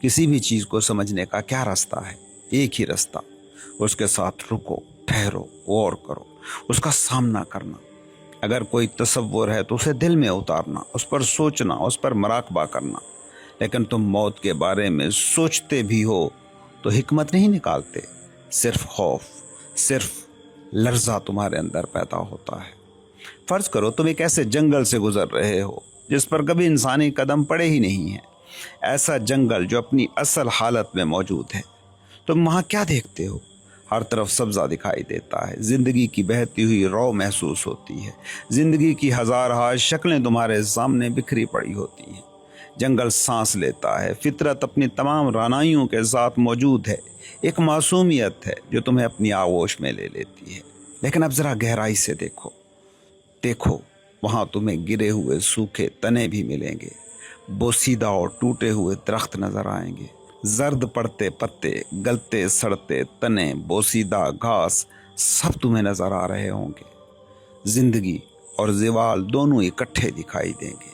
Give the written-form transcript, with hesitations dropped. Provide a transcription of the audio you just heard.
किसी भी चीज़ को समझने का क्या रास्ता है? एक ही रास्ता, उसके साथ रुको, ठहरो, गौर करो, उसका सामना करना। अगर कोई तसव्वुर है तो उसे दिल में उतारना, उस पर सोचना, उस पर मराकबा करना। लेकिन तुम मौत के बारे में सोचते भी हो तो हिकमत नहीं निकालते, सिर्फ खौफ, सिर्फ लर्जा तुम्हारे अंदर पैदा होता है। फर्ज करो तुम एक ऐसे जंगल से गुजर रहे हो जिस पर कभी इंसानी कदम पड़े ही नहीं है, ऐसा जंगल जो अपनी असल हालत में मौजूद है। तुम वहाँ क्या देखते हो? हर तरफ सब्ज़ा दिखाई देता है, ज़िंदगी की बहती हुई रौ महसूस होती है, ज़िंदगी की हज़ार शक्लें तुम्हारे सामने बिखरी पड़ी होती हैं। जंगल सांस लेता है, फितरत अपनी तमाम रानाइयों के साथ मौजूद है, एक मासूमियत है जो तुम्हें अपनी आगोश में ले लेती है। लेकिन अब ज़रा गहराई से देखो, देखो वहाँ तुम्हें गिरे हुए सूखे तने भी मिलेंगे, बोसीदा और टूटे हुए दरख्त नज़र आएंगे, जर्द पड़ते पत्ते, गलते सड़ते तने, बोसीदा घास, सब तुम्हें नज़र आ रहे होंगे। ज़िंदगी और ज़िवाल दोनों इकट्ठे दिखाई देंगे।